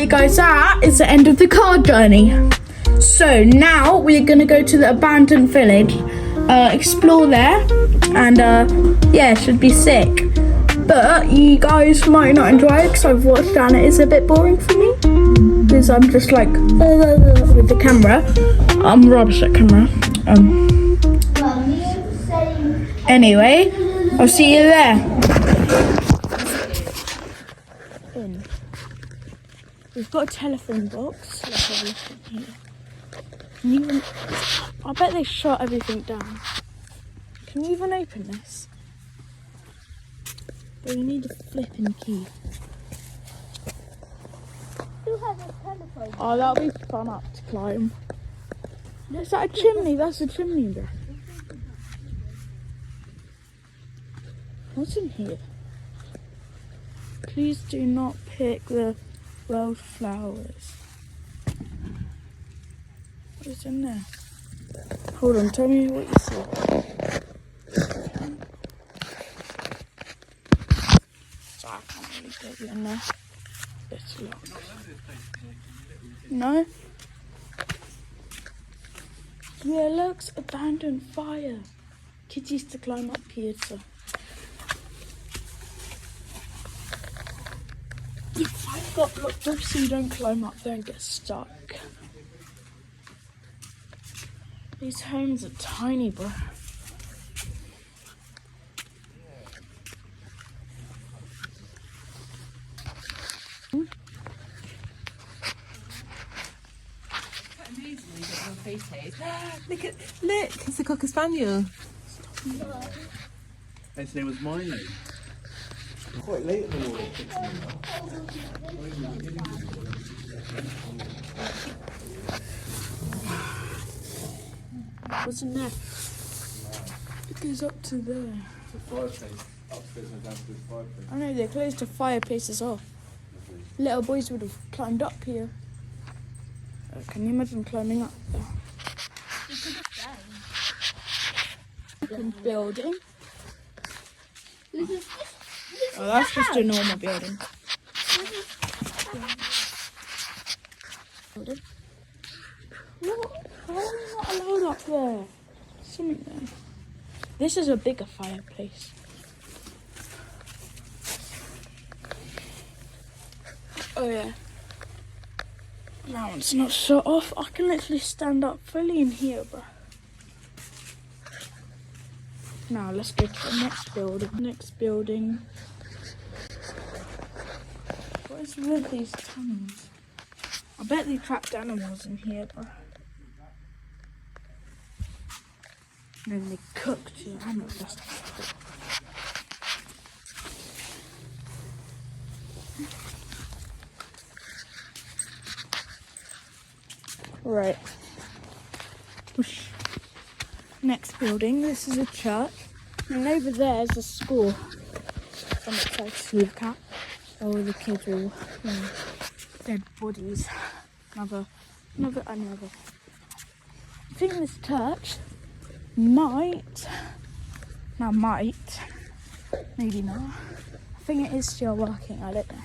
guys, that is the end of the car journey. So now we're gonna go to the abandoned village, explore there, and yeah, it should be sick. But you guys might not enjoy it because I've watched and it is a bit boring for me because I'm just like with the camera. I'm rubbish at camera. Anyway, I'll see you there. We've got a telephone box. Let's have a look in here. Can you even, I bet they shut everything down. Can you even open this? But we need a flipping key. Who has a telephone? Oh, that'll be fun up to climb. Is that a chimney? That's a chimney there. What's in here? Please do not pick the wildflowers. What is in there? Hold on, tell me what you see. So I can't really get you in there. It's locked. No? Yeah, looks abandoned fire. Kids used to climb up here to. I've got blocked off so you don't climb up there and get stuck. These homes are tiny, bro. Look, it's a Cocker Spaniel. His name was mine. Quite late in the morning. What's in there? It goes up to there. It's a fireplace. Upstairs and downstairs fireplace. I know, they closed the fireplaces off. Little boys would have climbed up here. Can you imagine climbing up there? Building. Oh, that's just a normal building. What? How are we not allowed up there? Something there. This is a bigger fireplace. Oh yeah. That one's not shut off. I can literally stand up fully in here, bro. Now let's go to the next building. Next building. What is with these tunnels? I bet they trapped animals in here, bro. And then they cooked your animals. That's cool. Right. Whoosh. Next building. This is a church. And over there is a school. I'm excited to look at. All the kids are all dead bodies. Another. I think this church might, maybe not. I think it is still working, I don't know.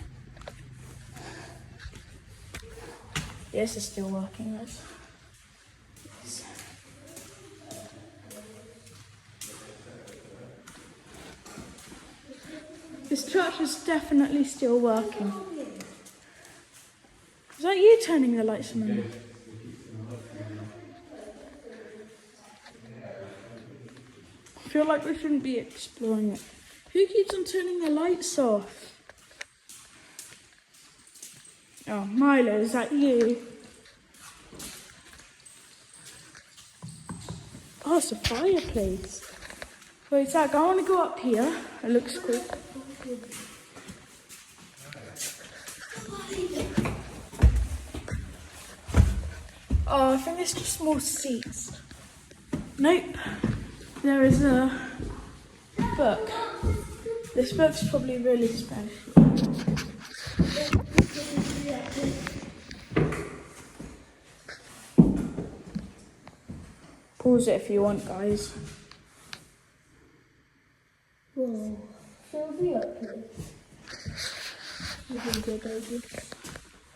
Yes, it's still working, guys. Yes. This church is definitely still working. Is that you turning the lights on? I feel like we shouldn't be exploring it. Who keeps on turning the lights off? Oh, Milo, is that you? Oh, it's a fireplace. Wait, Zach, I want to go up here. It looks cool. Oh, I think it's just more seats. Nope. There is a book. This book's probably really special. Pause it if you want, guys. Whoa. Shall we up here? You can go, baby.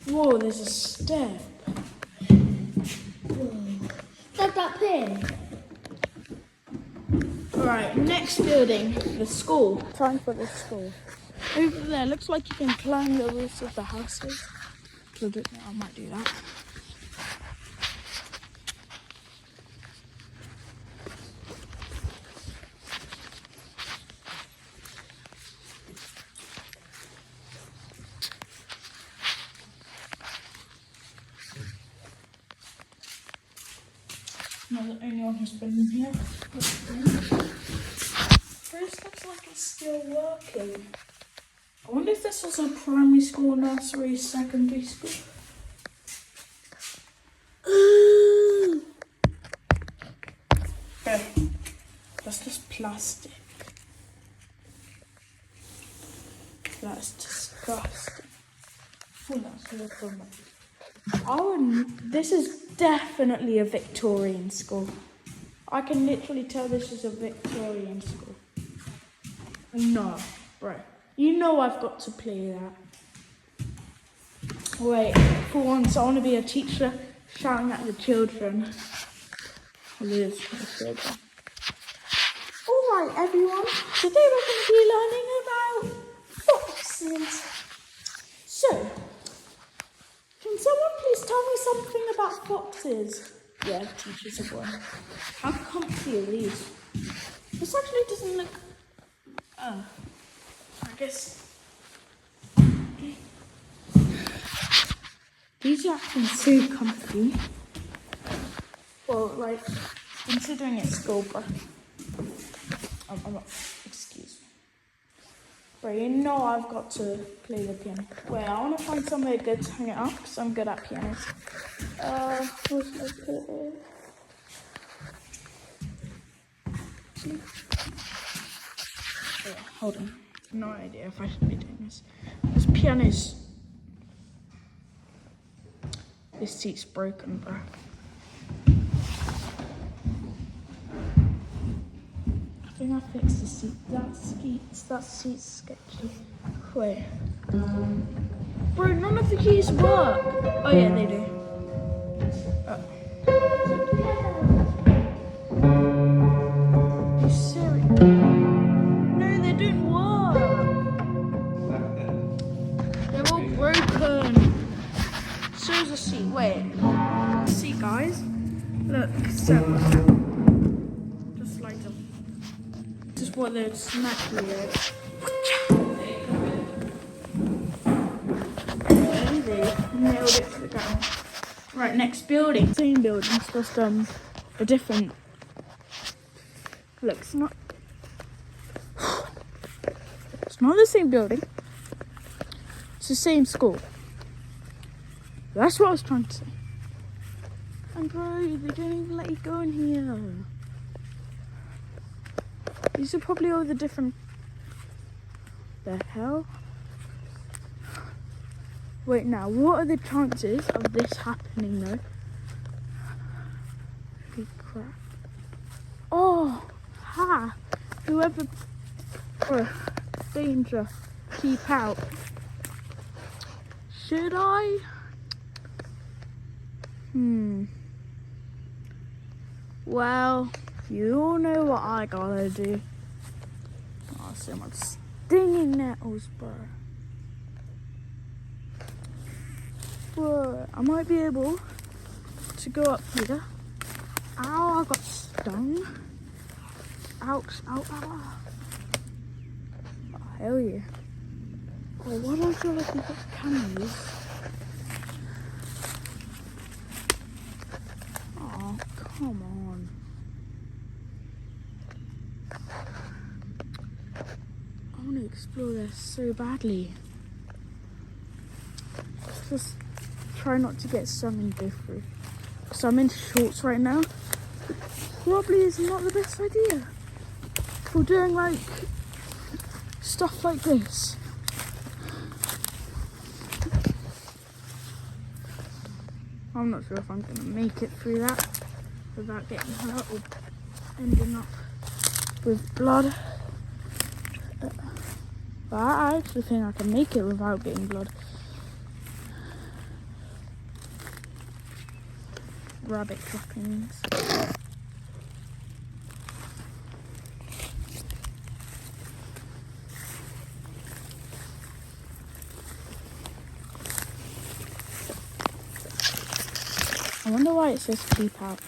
Whoa, there's a step. Step that pin. Right, next building, the school. Time for the school. Over there, looks like you can climb the roofs of the houses. I might do that. Not the only one who's been in here. This looks like it's still working. I wonder if this was a primary school, nursery, secondary school. Okay. That's just plastic. That's disgusting. Oh, that's awful. Oh, this is definitely a Victorian school. I can literally tell this is a Victorian school. No, bro. You know I've got to play that. Wait, for once I want to be a teacher shouting at the children. Alright everyone, today we're going to be learning about foxes. So, can someone please tell me something about foxes? Yeah, teachers are one. How comfy are these? This actually doesn't look... Oh, I guess... These are actually so comfy. Well, like, considering it's school, bro. I'm not... Excuse me. Bro, you know I've got to play the piano. Wait, I want to find somewhere good to hang it up, because I'm good at pianos. Where should I put it? Wait, hold on. No idea if I should be doing this. This piano's... This seat's broken, bro. I think I fixed the seat. That seat's sketchy. Wait. Bro, none of the keys work. Oh yeah, they do. Oh. You serious? No, they don't work. They're all broken. So's the seat. Wait. See, guys. Look. So. Just like them. This is what they're naturally like. Nailed it to the ground. Right, next building. Same building, it's just a different. Look, it's not the same building. It's the same school. That's what I was trying to say. And bro, they don't even let you go in here. These are probably all the different. The hell? Wait, now, what are the chances of this happening, though? Holy crap. Oh, ha! Whoever... Oh, danger. Keep out. Should I? Well, you all know what I gotta do. Oh, so much stinging nettles, bro. Whoa, I might be able to go up here. Ow, I got stung. Ouch, ow, ow. Oh, hell yeah. Oh, why don't you let me get cameras? Oh, come on. I want to explore this so badly. Just try not to get stung and go through. Because I'm in shorts right now. Probably is not the best idea for doing like stuff like this. I'm not sure if I'm gonna make it through that without getting hurt or ending up with blood. But I actually think I can make it without getting blood. rabbit droppings. I wonder why it says keep out.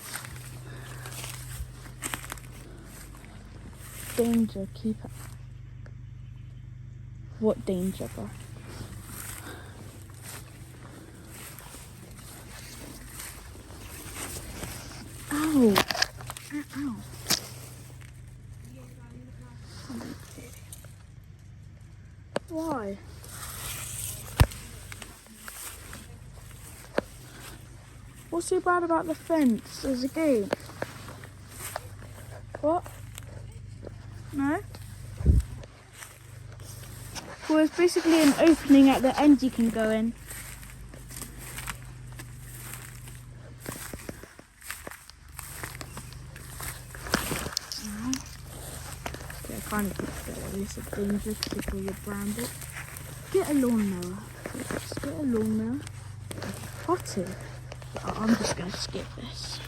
Danger, keep out. What danger, bro? Ow! Ow! Why? What's so bad about the fence? There's a gate. What? No? Well, it's basically an opening at the end you can go in. Okay, I kind of put together. This is dangerous before you bramble. Get a lawnmower. Just get a lawnmower. Potted. Oh, I'm just going to skip this.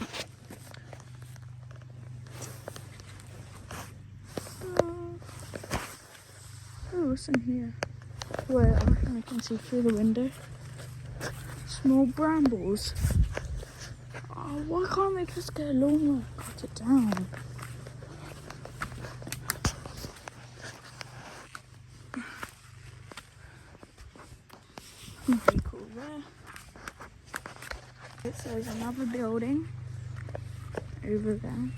Oh, what's in here? Where I can see through the window. Small brambles. Oh, why can't they just get a lawnmower and cut it down? Nothing cool there. So there's another building over there.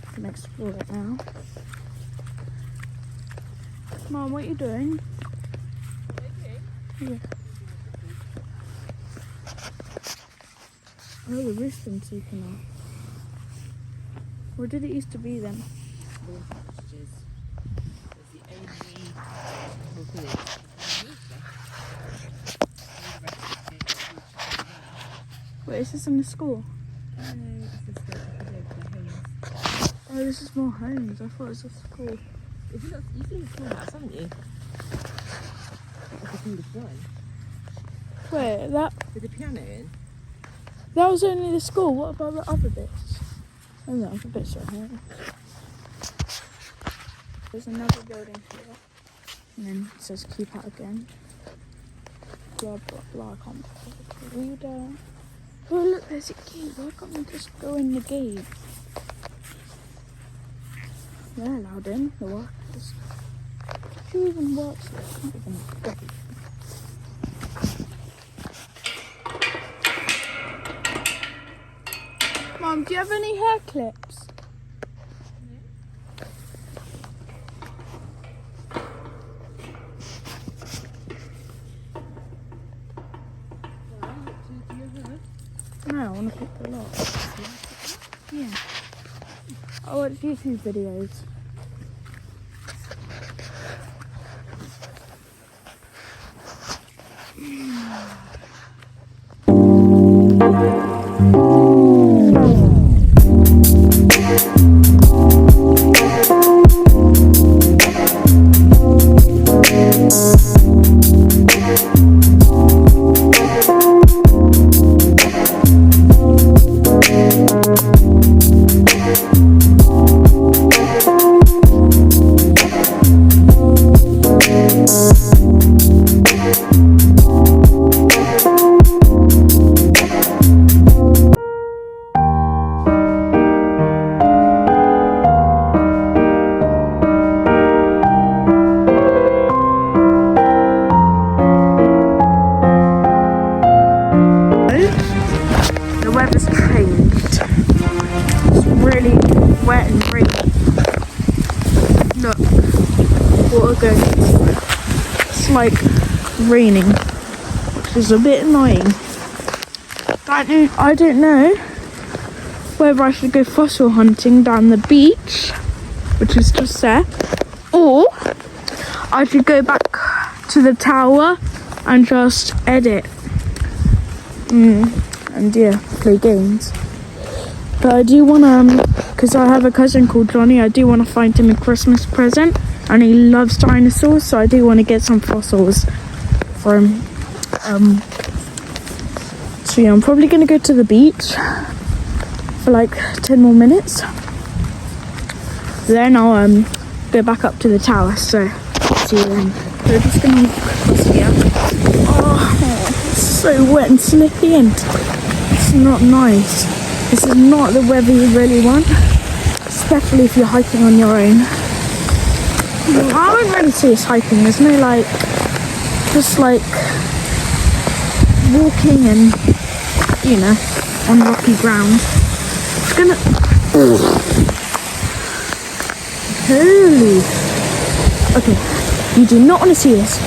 I can explore it now. Mom, what are you doing? Yeah. Oh, the roof's been taken off. Where did it used to be then? Wait, is this in the school? Oh, this is more homes. I thought it was a school. You've seen the school house, haven't you? I've seen the one. Wait, that With the piano in? was only the school. What about the other bits? Oh no, the bits are here. There's another building here. And then it says keep out again. Blah blah blah. I can't read that. Oh look, there's a gate. Why can't we just go in the gate? They're allowed in, the workers. Who even works there? It's not even a gate. Mum, do you have any hair clips? No, I want to pick the lot. Yeah. I watch YouTube videos. The weather's changed. It's really wet and rainy. Look, water goes. It's like raining, which is a bit annoying. I don't know whether I should go fossil hunting down the beach, which is just there, or I should go back to the tower and just edit. And yeah, play games. But I do want to, because I have a cousin called Johnny, I do want to find him a Christmas present, and he loves dinosaurs, so I do want to get some fossils for him to So yeah, I'm probably gonna go to the beach for like 10 more minutes. Then I'll go back up to the tower. So see you then. So we're just gonna walk across here. Oh, it's so wet and slippy and it's not nice. This is not the weather you really want, especially if you're hiking on your own. I wouldn't really say it's hiking. There's no like, just like walking and, you know, on rocky ground. It's gonna. Holy. Okay, you do not want to see this.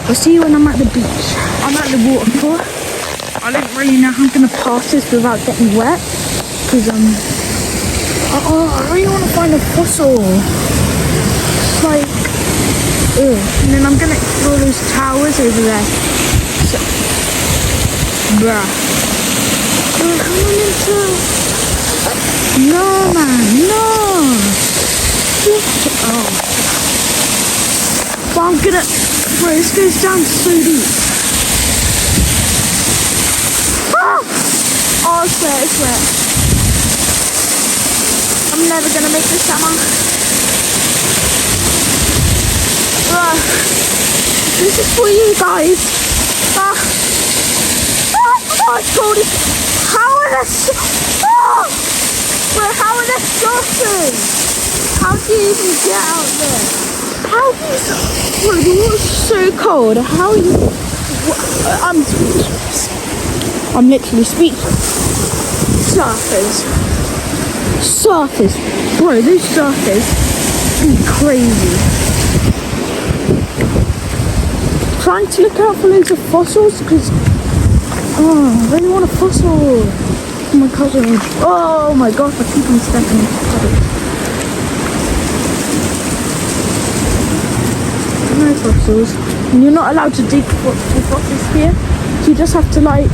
I'll see you when I'm at the beach. I'm at the waterfall. I don't really know how I'm gonna pass this without getting wet, because I really want to find a fossil. It's like, ugh. And then I'm gonna explore those towers over there. So, bruh. No, man, no. Oh. But I'm gonna, bro, this goes down so deep. Ah! Oh, it's wet. I'm never gonna make this, Emma. This is for you guys. Oh, it's cold. How are there bro, how are there saucers? How do you even get out there? How do you... Bro, the water's so cold. How are you... I'm speechless. I'm literally speechless. Surfers. Bro, those surfers be crazy. Trying to look out for loads of fossils because I really want a fossil. Oh my cousin. Oh my gosh, I keep on stepping into puddles. No fossils. And you're not allowed to dig for fossils here. So you just have to like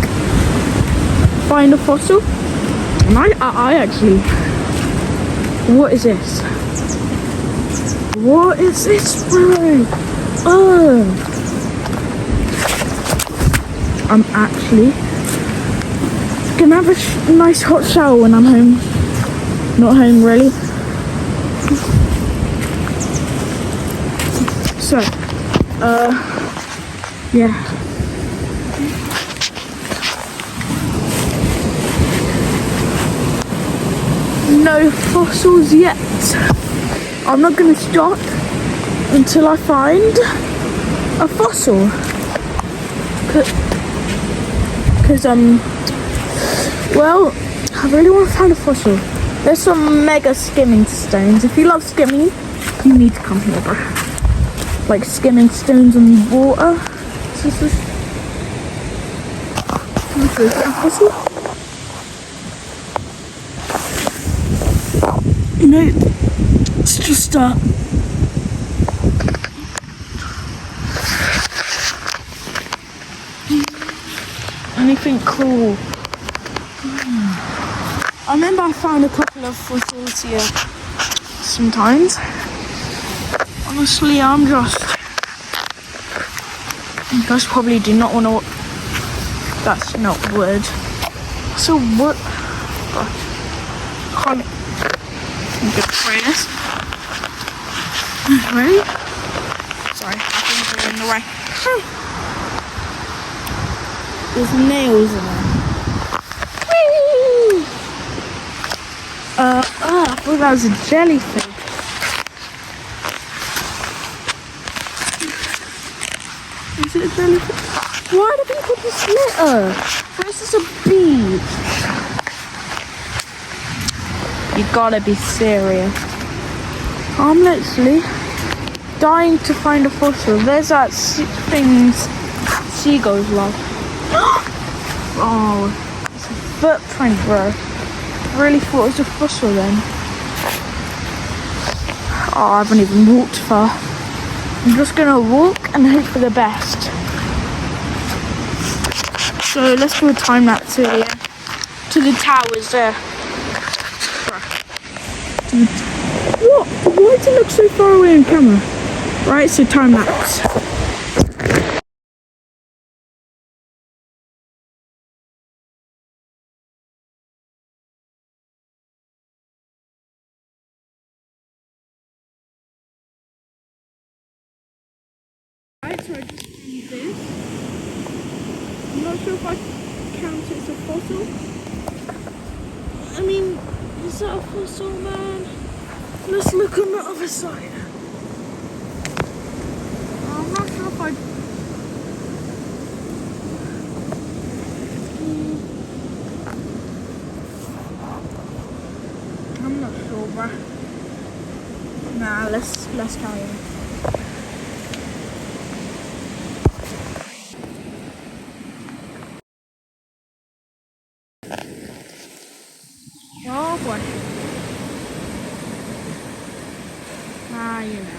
find a fossil. And I actually, what is this? What is this, bro? Oh. I'm actually gonna have a nice hot shower when I'm home. Not home, really. So, yeah. No fossils yet. I'm not gonna stop until I find a fossil. Because well, I really want to find a fossil. There's some mega skimming stones. If you love skimming, you need to come here, bro. Like skimming stones on the water. This is a fossil. No, it's just anything cool. I remember I found a couple of fossils here sometimes. Honestly, you guys probably do not want to. That's not wood. So what? Can't. I'm gonna try this. Ready? Sorry, I think they're in the way. There's nails in there. Whee! I thought that was a jellyfish. Is it a jellyfish? Why do people just litter? This is a beach. You gotta be serious. I'm literally dying to find a fossil. There's that thing seagulls love. Oh, it's a footprint, bro. I really thought it was a fossil then. Oh, I haven't even walked far. I'm just gonna walk and hope for the best. So let's do a time lapse here to the towers there. What? Why does it look so far away on camera? Right, so time lapse. So I just found this. I'm not sure if I count it as a fossil. I mean, is that a fossil, man? Let's look on the other side. I'm not sure if I... I'm not sure, bruh. Nah, let's carry on. Oh boy. You never.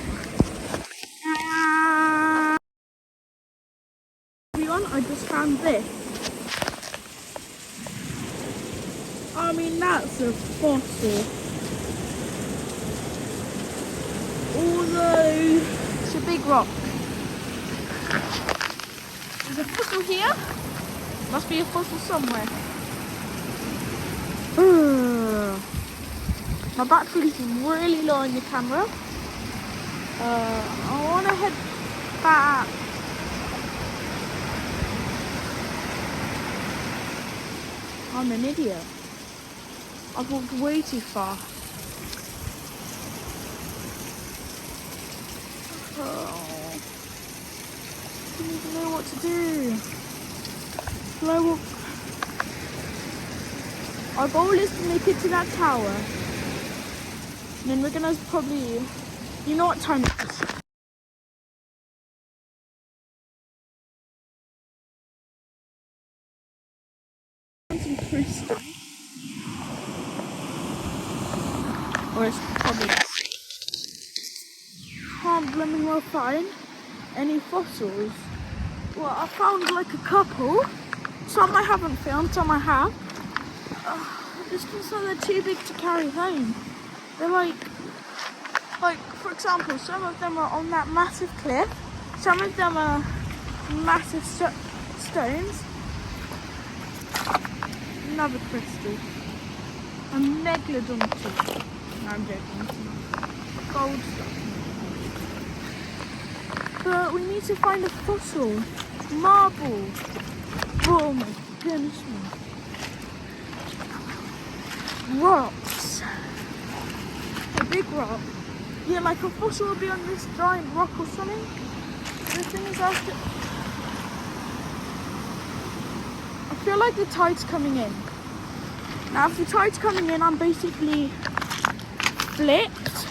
Everyone, I just found this. I mean, that's a fossil. Although, it's a big rock. There's a fossil here. Must be a fossil somewhere. My battery's really low on the camera. I want to head back. I'm an idiot. I've walked way too far. Oh, I don't even know what to do. Shall I walk? Our goal is to make it to that tower. And then we're gonna probably, you know what time it is. Some crystal. Or it's probably can't blooming well find any fossils. Well, I found like a couple. Some I haven't found, some I have. It's just that they're too big to carry home. They're like for example, some of them are on that massive cliff. Some of them are massive stones. Another crystal. A megalodon tooth. No, I'm joking. Gold stuff. But we need to find a fossil. Marble. Oh my goodness me. Rocks. A big rock. Yeah, like a fossil will be on this giant rock or something. The thing is, I feel like the tide's coming in. Now, if the tide's coming in, I'm basically flipped.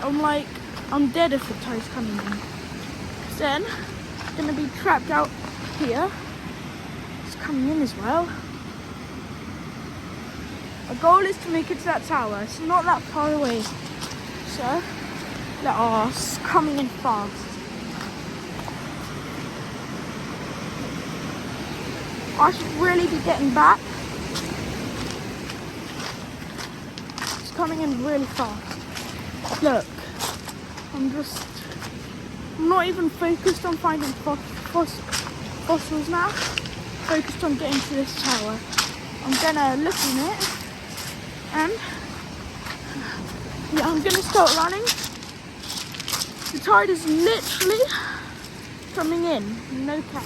I'm dead if the tide's coming in. Then, I'm gonna be trapped out here. It's coming in as well. Our goal is to make it to that tower. It's not that far away. So, it's coming in fast. I should really be getting back. It's coming in really fast. Look, I'm not even focused on finding fossils now. Focused on getting to this tower. I'm gonna look in it. And yeah, I'm gonna start running. The tide is literally coming in, no cap.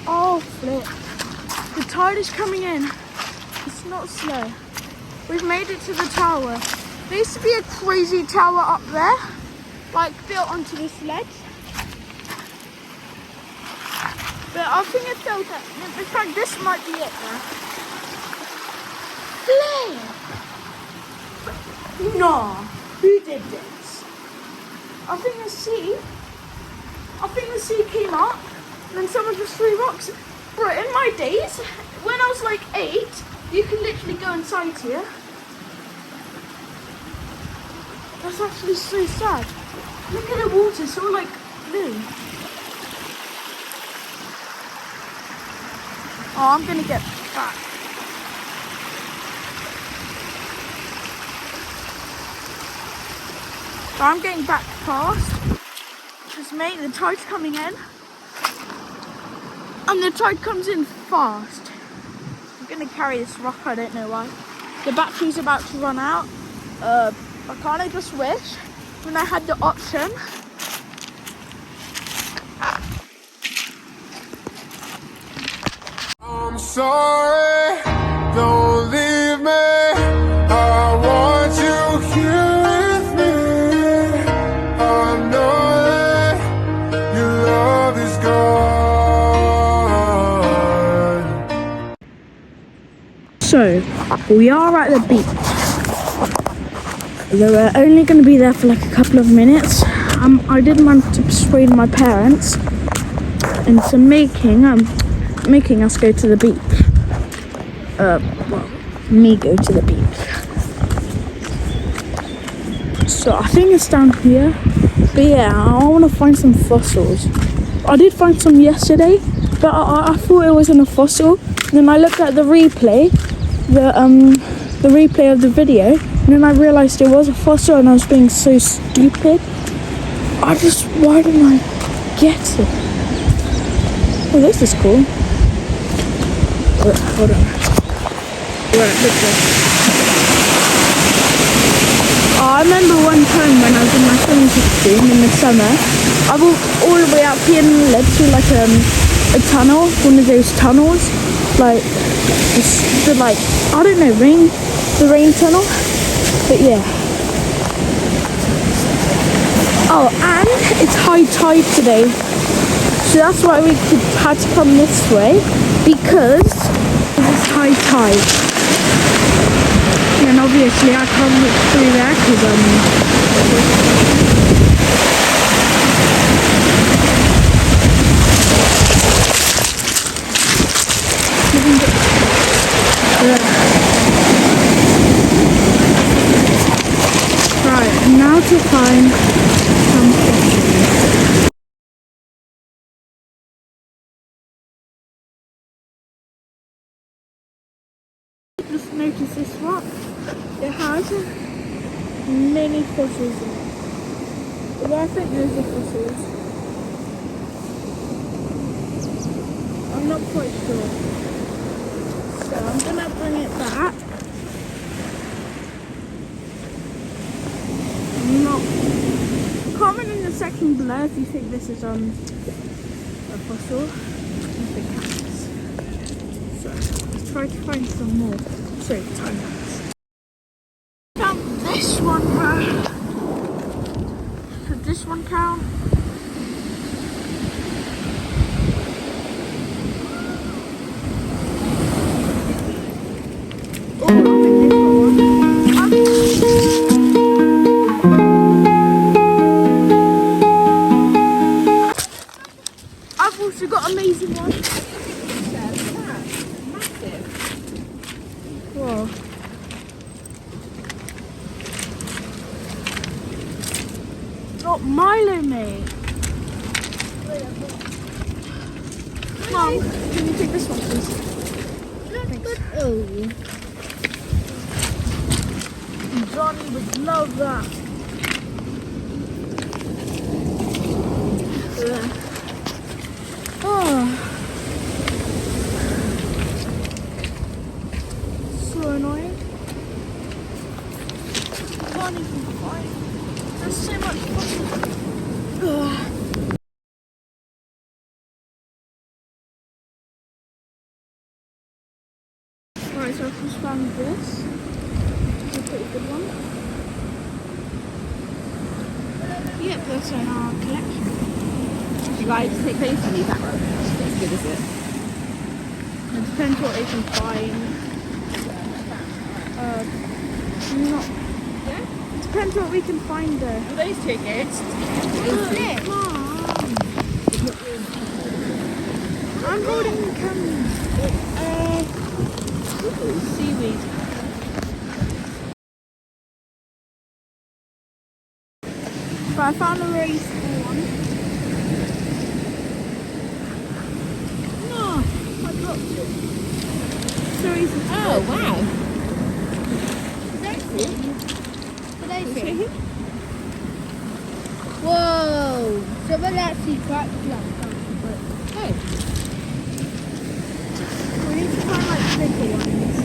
Oh flip. The tide is coming in. It's not slow. We've made it to the tower. There used to be a crazy tower up there, like built onto this ledge. But I think it fell down. In fact, this might be it now. No, who did this? I think the sea came up and then someone just threw rocks. Bro, in my days, when I was like 8, you can literally go inside here. That's actually so sad. Look at the water, it's all like blue. Oh, I'm gonna get back. So I'm getting back fast. Because mate, the tide's coming in. And the tide comes in fast. I'm gonna carry this rock, I don't know why. The battery's about to run out. I kind of just wish when I had the option I'm sorry, don't leave me. I want you here with me. I know that your love is gone. So, we are at the beach. We're only going to be there for like a couple of minutes. I did manage to persuade my parents into making us go to the beach. Well, me go to the beach. So I think it's down here. But yeah, I want to find some fossils. I did find some yesterday, but I thought it wasn't a fossil. And then I looked at the replay, the replay of the video, and then I realised it was a fossil, and I was being so stupid. Why didn't I get it? Oh, this is cool. Wait, hold on. Right, look there. Oh, I remember one time when I was in my swimming costume in the summer, I walked all the way up here and led to like a tunnel, one of those tunnels, like I don't know, the rain tunnel. But yeah. Oh, and it's high tide today, so that's why we had to come this way, because it's high tide. And obviously I can't look through there because right, now to find some fossils. Just notice this rock. It has many fossils in it. Well, I think those are fossils. I'm not quite sure. So I'm gonna bring it back. Comment in the section below if you think this is a fossil. It's a cactus. So let's try to find some more. Sorry, time lapse. Found this one, bro. Should this one count? Oh, I think this one. I've also got amazing ones. Massive. Whoa. Got Milo, mate. Mum, can you take this one, please? Thanks. Oh. Johnny would love that. Oh. So annoying. Can't even find. There's so much fun. Right, so I've just found this. It's a pretty good one. Yep, that's in our collection. You guys take those to leave that road. It's good, is it? It depends what they can find. Not. Yeah? It depends what we can find there. Are those tickets? Mom. I'm holding the camera. Seaweed. But I found a really small one. No, I dropped it. So easy. Oh, wow. Whoa! Someone actually cracked that. Oh. We need to find like bigger ones.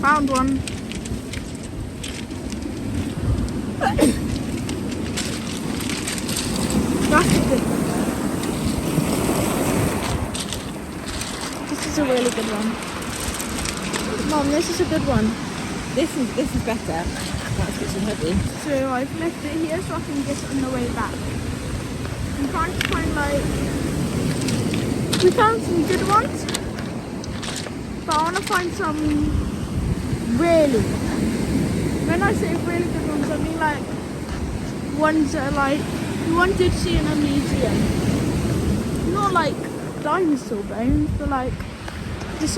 Found one. That's a good one. This is a really good one. Mom, this is a good one. This is better. That's a bit too heavy. So I've left it here so I can get it on the way back. I'm trying to find we found some good ones, but I want to find some really good ones. When I say really good ones, I mean like ones that are like you wanted to see in a museum. Not like dinosaur bones, but like just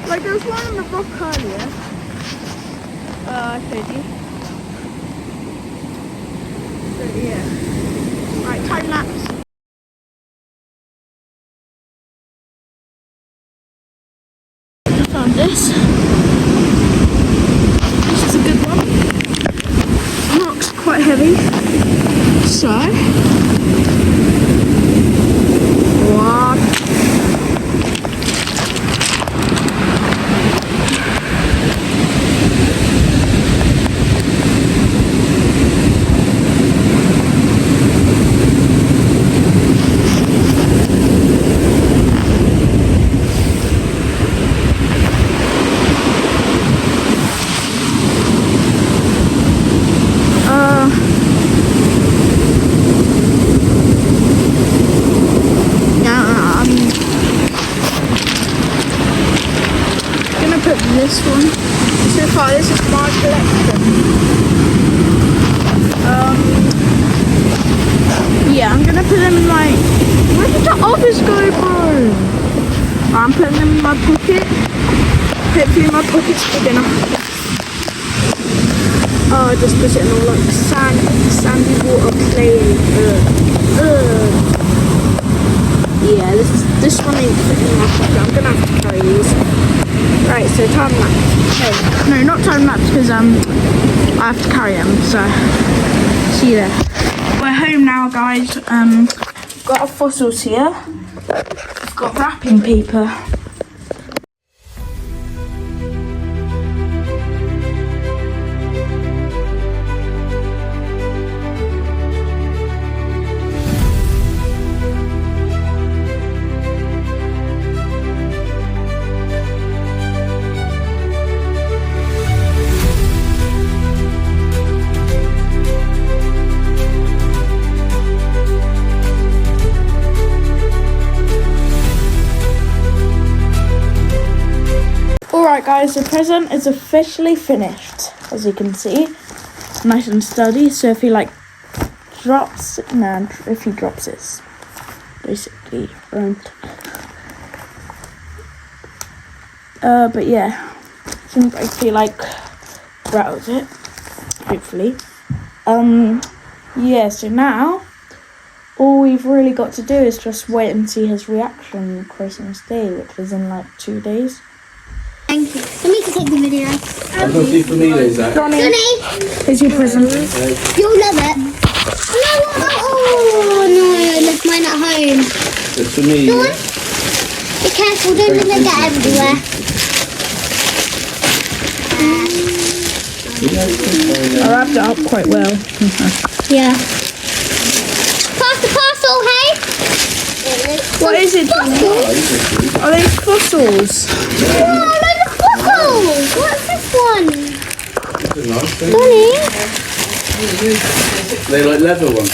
like there was one on the rock earlier. I showed you. So yeah. Right, time lapse. I found this. This is a good one. The rock's quite heavy. So what? This one. So far, this is my collection. Yeah, I'm gonna put them in my. Where did the others go, bro? I'm putting them in my pocket. Hopefully, my pocket's big enough. Oh, I just put it in all like sandy water clay. Yeah, this one ain't fitting in my pocket. I'm gonna have to carry these. Right, so time lapse. No, not time lapse because I have to carry them. So see you there. We're home now, guys. Got our fossils here. We've got wrapping paper. Alright guys, the present is officially finished, as you can see. Nice and sturdy, so if he drops it, if he drops it, basically ruined. But yeah, seems like he rattles it, hopefully. Yeah, so now all we've really got to do is just wait and see his reaction on Christmas Day, which is in 2 days. Thank you. For me to take the video. I've got two for me, Lisa. Johnny, Here's your present. you'll love it. No, oh no, left mine at home. It's for me. Go on. Be careful, don't let it get everywhere. I wrapped it up quite well. Yeah. Pass the parcel, hey? What is it, Johnny? Are they fossils? Oh, look at fossils. What's this one? Johnny? They like leather ones.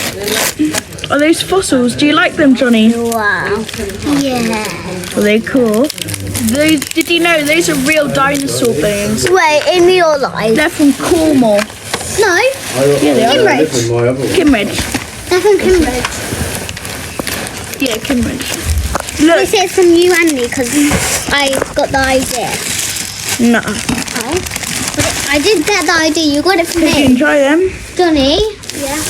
Are those fossils? Do you like them, Johnny? Wow. Yeah. Are they cool? Those, did you know those are real dinosaur bones? Wait, in real life? They're from Cornwall. No. Yeah, they are. Kimmeridge. My other one. Kimmeridge. They're from Kimmeridge. Yeah, Kimmeridge. They Look. say it's from you and me because I got the idea. No. Oh. But I did get the idea. You got it from Did you me. enjoy them? Johnny? Yeah.